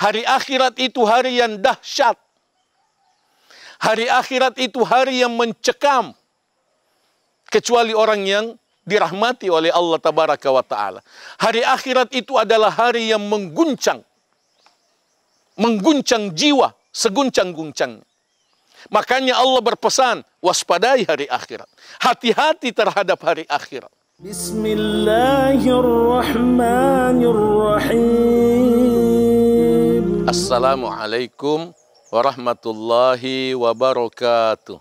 Hari akhirat itu hari yang dahsyat. Hari akhirat itu hari yang mencekam. Kecuali orang yang dirahmati oleh Allah Tabaraka wa Ta'ala. Hari akhirat itu adalah hari yang mengguncang jiwa seguncang-guncangnya. Makanya Allah berpesan, waspadai hari akhirat. Hati-hati terhadap hari akhirat. Bismillahirrahmanirrahim. Assalamualaikum warahmatullahi wabarakatuh.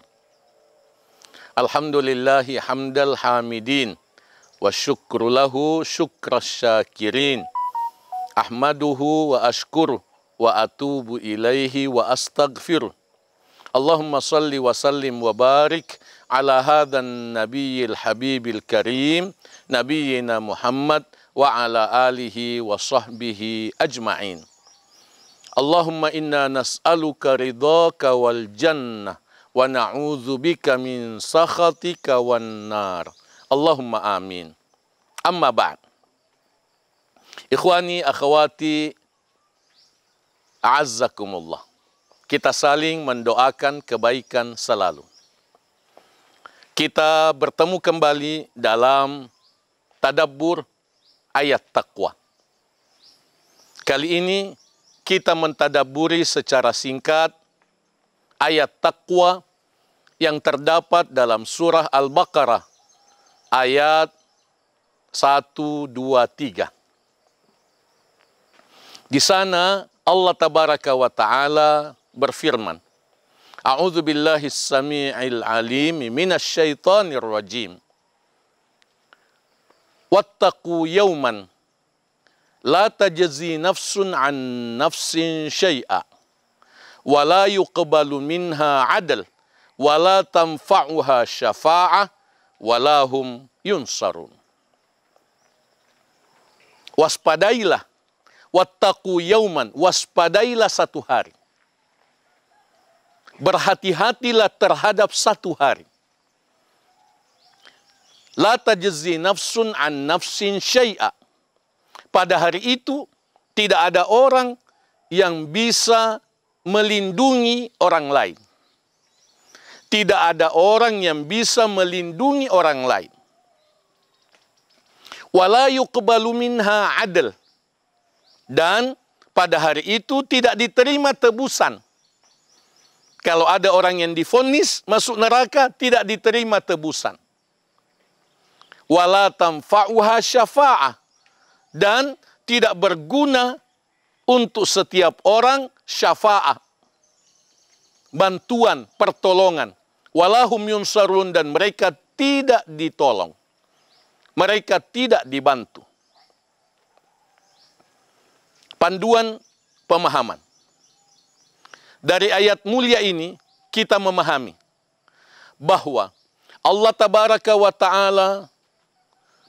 Alhamdulillahi hamdal hamidin wa syukru lahu syukras syakirin. Ahmaduhu wa ashkuruh wa atubu ilaihi wa astaghfiruh. Allahumma salli wa sallim wa barik ala hadhan nabiyil habibil karim nabiyyina Muhammad wa ala alihi wa sahbihi ajma'in. Allahumma inna nas'aluka ridhaka wal jannah wa na'udzubika min sakhatika wan nar. Allahumma amin. Amma ba'd. Ikhwani akhwati a'azzakumullah. Kita saling mendoakan kebaikan selalu. Kita bertemu kembali dalam tadabbur ayat taqwa. Kali ini kita mentadabburi secara singkat ayat taqwa yang terdapat dalam surah Al-Baqarah ayat 1, 2, 3. Di sana Allah Tabaraka wa Ta'ala berfirman, A'udzu billahi s-sami'il alim minasy syaithanir rajim. Wattaqu yawman la tajzi nafsun an nafsin syai'a wa la yuqbalu minha 'adl wa la tanfa'uha syafa'ah wa la hum yunsarun. Waspadailah, wattaqu yawman, waspadailah satu hari. Berhati-hatilah terhadap satu hari. La tajzi nafsun an nafsin syai'a. Pada hari itu tidak ada orang yang bisa melindungi orang lain. Tidak ada orang yang bisa melindungi orang lain. Wala yuqbalu minha 'adl. Dan pada hari itu tidak diterima tebusan. Kalau ada orang yang divonis masuk neraka, tidak diterima tebusan. Wala tanfa'uha syafa'ah. Dan tidak berguna untuk setiap orang syafa'ah. Bantuan, pertolongan. Walahum yunsarun, dan mereka tidak ditolong. Mereka tidak dibantu. Panduan pemahaman. Dari ayat mulia ini kita memahami bahwa Allah Tabaraka wa Ta'ala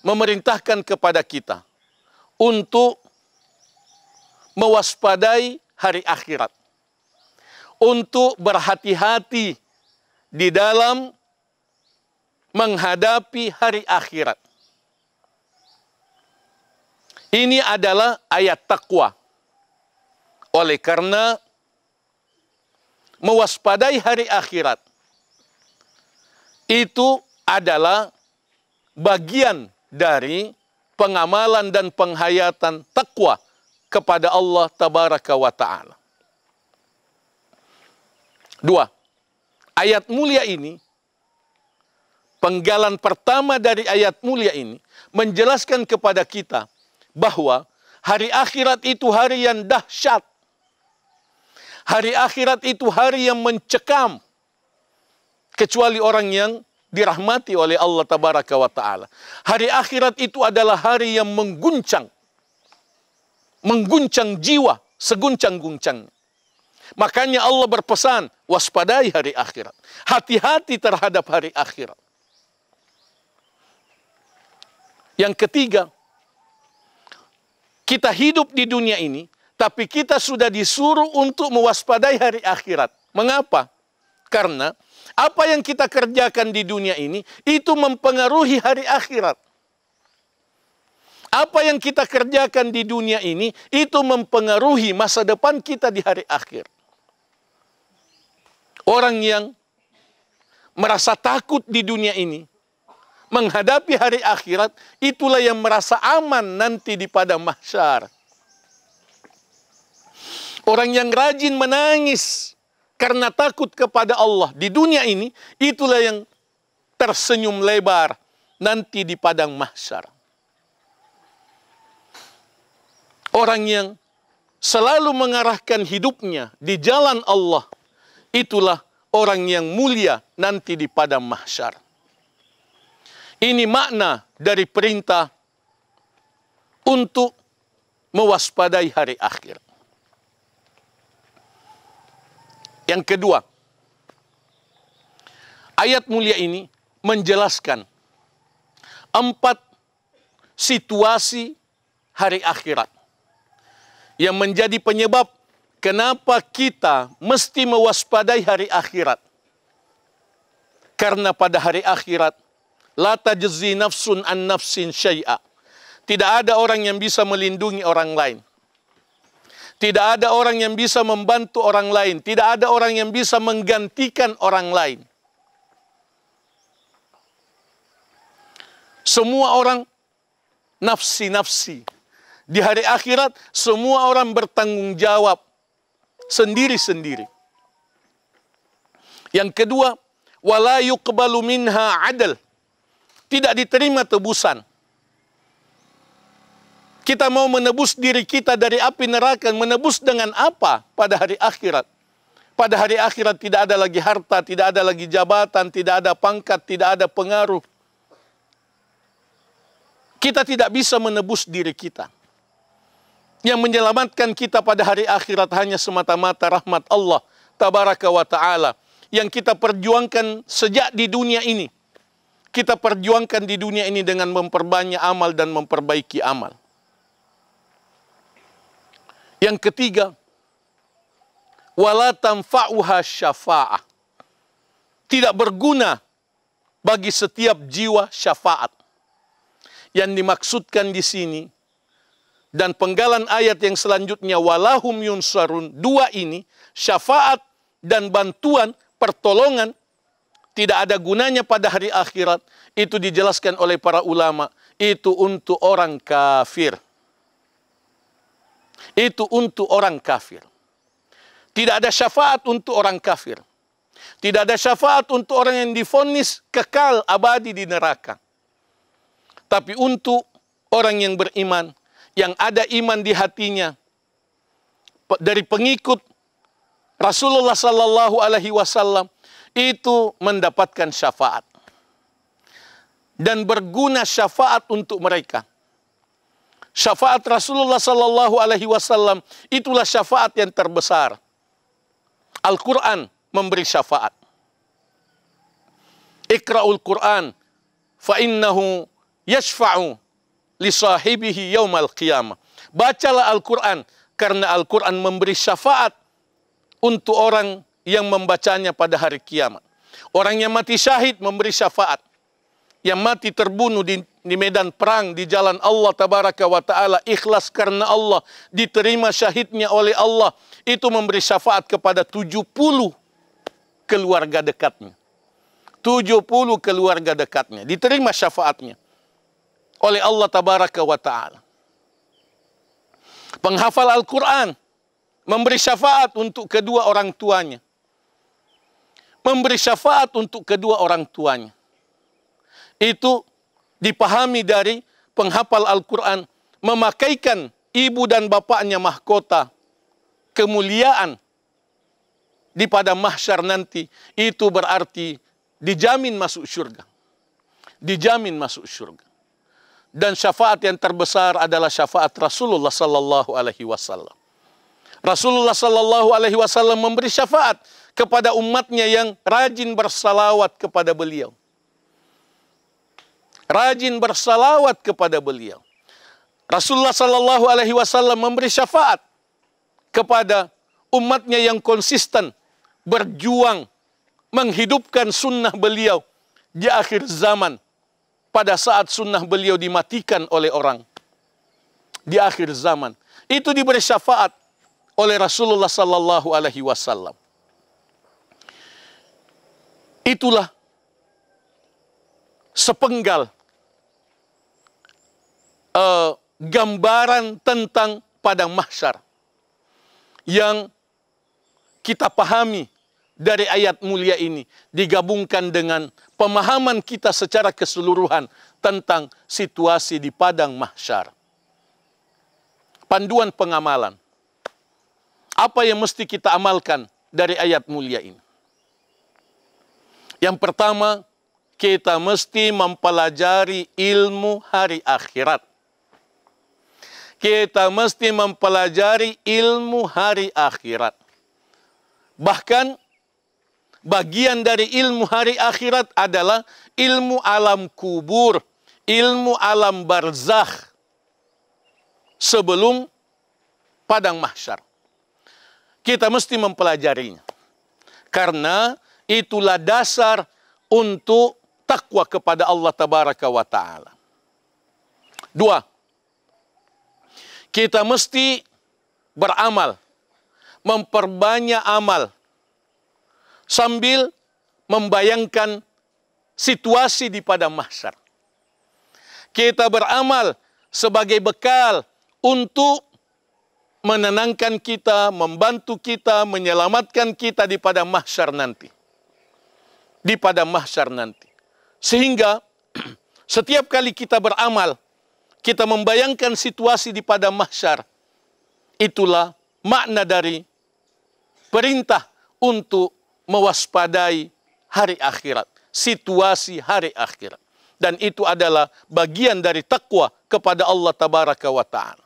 memerintahkan kepada kita untuk mewaspadai hari akhirat, untuk berhati-hati di dalam menghadapi hari akhirat. Ini adalah ayat taqwa. Oleh karena mewaspadai hari akhirat itu adalah bagian dari pengamalan dan penghayatan takwa kepada Allah Tabaraka wa Ta'ala. 2. Ayat mulia ini, penggalan pertama dari ayat mulia ini menjelaskan kepada kita bahwa hari akhirat itu hari yang dahsyat. Hari akhirat itu hari yang mencekam. Kecuali orang yang dirahmati oleh Allah Tabaraka wa Ta'ala. Hari akhirat itu adalah hari yang mengguncang jiwa seguncang-guncangnya. Makanya Allah berpesan, waspadai hari akhirat. Hati-hati terhadap hari akhirat. Yang ketiga, kita hidup di dunia ini, tapi kita sudah disuruh untuk mewaspadai hari akhirat. Mengapa? Karena apa yang kita kerjakan di dunia ini, itu mempengaruhi hari akhirat. Apa yang kita kerjakan di dunia ini, itu mempengaruhi masa depan kita di hari akhir. Orang yang merasa takut di dunia ini, menghadapi hari akhirat, itulah yang merasa aman nanti di padang mahsyar. Orang yang rajin menangis karena takut kepada Allah di dunia ini, itulah yang tersenyum lebar nanti di padang mahsyar. Orang yang selalu mengarahkan hidupnya di jalan Allah, itulah orang yang mulia nanti di padang mahsyar. Ini makna dari perintah untuk mewaspadai hari akhir. Yang kedua, ayat mulia ini menjelaskan 4 situasi hari akhirat yang menjadi penyebab kenapa kita mesti mewaspadai hari akhirat. Karena pada hari akhirat, la tajzi nafsun an nafsin syai'a. Tidak ada orang yang bisa melindungi orang lain. Tidak ada orang yang bisa membantu orang lain. Tidak ada orang yang bisa menggantikan orang lain. Semua orang nafsi-nafsi. Di hari akhirat, semua orang bertanggung jawab sendiri-sendiri. Yang kedua, wala yuqbalu minha adl. Tidak diterima tebusan. Kita mau menebus diri kita dari api neraka, menebus dengan apa pada hari akhirat? Pada hari akhirat tidak ada lagi harta, tidak ada lagi jabatan, tidak ada pangkat, tidak ada pengaruh. Kita tidak bisa menebus diri kita. Yang menyelamatkan kita pada hari akhirat hanya semata-mata rahmat Allah tabaraka wa ta'ala. Yang kita perjuangkan sejak di dunia ini. Kita perjuangkan di dunia ini dengan memperbanyak amal dan memperbaiki amal. Yang ketiga, wala tanfa'uha syafa'ah. Tidak berguna bagi setiap jiwa syafaat. Yang dimaksudkan di sini, dan penggalan ayat yang selanjutnya, walahum yunsarun, 2 ini, syafaat dan bantuan, pertolongan, tidak ada gunanya pada hari akhirat. Itu dijelaskan oleh para ulama, itu untuk orang kafir. Itu untuk orang kafir. Tidak ada syafaat untuk orang kafir. Tidak ada syafaat untuk orang yang divonis kekal abadi di neraka. Tapi untuk orang yang beriman, yang ada iman di hatinya, dari pengikut Rasulullah Sallallahu Alaihi Wasallam, itu mendapatkan syafaat. Dan berguna syafaat untuk mereka. Syafaat Rasulullah Sallallahu Alaihi Wasallam itulah syafaat yang terbesar. Al-Quran memberi syafaat. Iqra'ul Quran fa innahu yashfa'u li sahibihi yaumal qiyamah. Bacalah Al-Quran karena Al-Quran memberi syafaat untuk orang yang membacanya pada hari kiamat. Orang yang mati syahid memberi syafaat. Yang mati terbunuh di medan perang di jalan Allah tabaraka wa ta'ala, ikhlas karena Allah, diterima syahidnya oleh Allah, itu memberi syafaat kepada 70 keluarga dekatnya. 70 keluarga dekatnya diterima syafaatnya oleh Allah tabaraka wa ta'ala. Penghafal Al-Quran memberi syafaat untuk kedua orang tuanya. Memberi syafaat untuk kedua orang tuanya. Itu dipahami dari penghafal Al-Quran, memakaikan ibu dan bapaknya mahkota kemuliaan di pada mahsyar nanti, itu berarti dijamin masuk surga. Dijamin masuk surga. Dan syafaat yang terbesar adalah syafaat Rasulullah Sallallahu Alaihi Wasallam. Rasulullah Sallallahu Alaihi Wasallam memberi syafaat kepada umatnya yang rajin bersalawat kepada beliau. Rajin bersalawat kepada beliau. Rasulullah Sallallahu Alaihi Wasallam memberi syafaat kepada umatnya yang konsisten berjuang menghidupkan sunnah beliau di akhir zaman, pada saat sunnah beliau dimatikan oleh orang di akhir zaman. Itu diberi syafaat oleh Rasulullah sallallahu alaihi wasallam. Itulah sepenggal gambaran tentang padang mahsyar yang kita pahami dari ayat mulia ini, digabungkan dengan pemahaman kita secara keseluruhan tentang situasi di padang mahsyar. Panduan pengamalan. Apa yang mesti kita amalkan dari ayat mulia ini? Yang pertama, kita mesti mempelajari ilmu hari akhirat. Kita mesti mempelajari ilmu hari akhirat. Bahkan bagian dari ilmu hari akhirat adalah ilmu alam kubur, ilmu alam barzakh sebelum padang mahsyar. Kita mesti mempelajarinya. Karena itulah dasar untuk takwa kepada Allah Tabaraka wa Ta'ala. 2. Kita mesti beramal, memperbanyak amal, sambil membayangkan situasi di padang mahsyar. Kita beramal sebagai bekal untuk menenangkan kita, membantu kita, menyelamatkan kita di padang mahsyar nanti. Di padang mahsyar nanti. Sehingga setiap kali kita beramal, kita membayangkan situasi di padang mahsyar. Itulah makna dari perintah untuk mewaspadai hari akhirat, situasi hari akhirat. Dan itu adalah bagian dari takwa kepada Allah Tabaraka wa Ta'ala.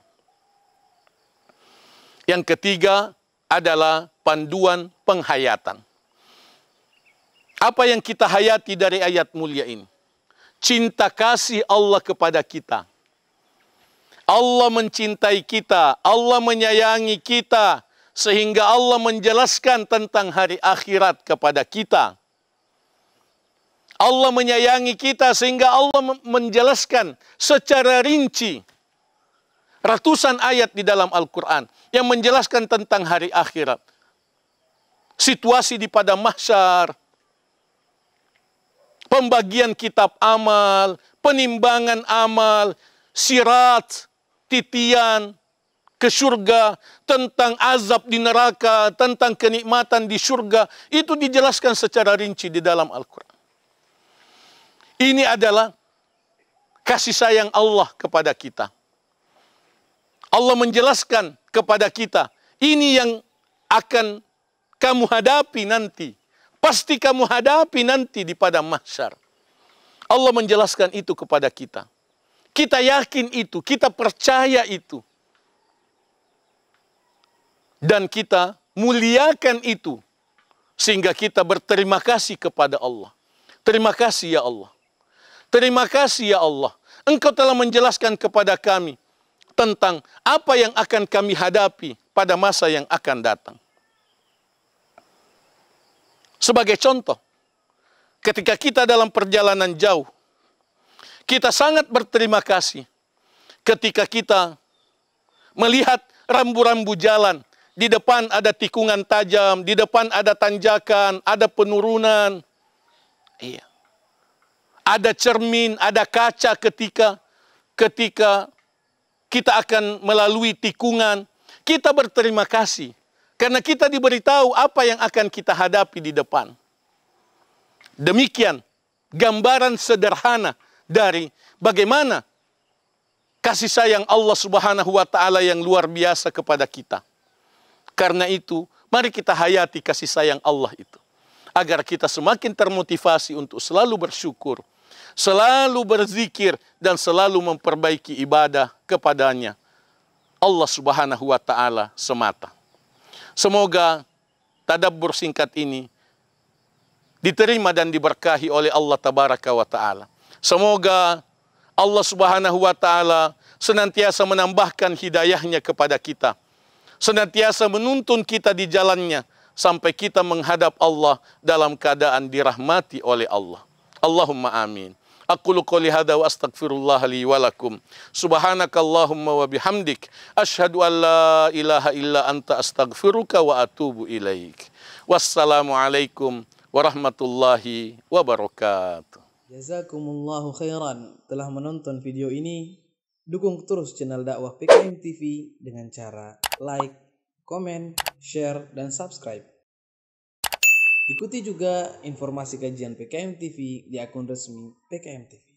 Yang ketiga adalah panduan penghayatan. Apa yang kita hayati dari ayat mulia ini? Cinta kasih Allah kepada kita. Allah mencintai kita, Allah menyayangi kita, sehingga Allah menjelaskan tentang hari akhirat kepada kita. Allah menyayangi kita sehingga Allah menjelaskan secara rinci ratusan ayat di dalam Al-Quran yang menjelaskan tentang hari akhirat. Situasi di padang mahsyar, pembagian kitab amal, penimbangan amal, sirat, titian ke surga, tentang azab di neraka, tentang kenikmatan di surga, itu dijelaskan secara rinci di dalam Al-Quran. Ini adalah kasih sayang Allah kepada kita. Allah menjelaskan kepada kita, ini yang akan kamu hadapi nanti. Pasti kamu hadapi nanti di padang mahsyar. Allah menjelaskan itu kepada kita. Kita yakin itu, kita percaya itu. Dan kita muliakan itu. Sehingga kita berterima kasih kepada Allah. Terima kasih ya Allah. Terima kasih ya Allah. Engkau telah menjelaskan kepada kami tentang apa yang akan kami hadapi pada masa yang akan datang. Sebagai contoh, ketika kita dalam perjalanan jauh, kita sangat berterima kasih ketika kita melihat rambu-rambu jalan. Di depan ada tikungan tajam, di depan ada tanjakan, ada penurunan. Iya. Ada cermin, ada kaca ketika kita akan melalui tikungan. Kita berterima kasih karena kita diberitahu apa yang akan kita hadapi di depan. Demikian gambaran sederhana dari bagaimana kasih sayang Allah Subhanahu wa Ta'ala yang luar biasa kepada kita. Karena itu, mari kita hayati kasih sayang Allah itu. Agar kita semakin termotivasi untuk selalu bersyukur, selalu berzikir, dan selalu memperbaiki ibadah kepadanya. Allah Subhanahu wa Ta'ala semata. Semoga tadabbur singkat ini diterima dan diberkahi oleh Allah Tabaraka wa Ta'ala. Semoga Allah Subhanahu wa Ta'ala senantiasa menambahkan hidayahnya kepada kita. Senantiasa menuntun kita di jalannya sampai kita menghadap Allah dalam keadaan dirahmati oleh Allah. Allahumma amin. Aqulu qouli hadza wa astaghfirullah li wa lakum. Subhanakallahumma wa bihamdik asyhadu an la ilaha illa anta astaghfiruka wa atubu ilaik. Wassalamualaikum warahmatullahi wabarakatuh. Jazakumullahu khairan telah menonton video ini. Dukung terus channel dakwah PKM TV dengan cara like, komen, share, dan subscribe. Ikuti juga informasi kajian PKM TV di akun resmi PKM TV.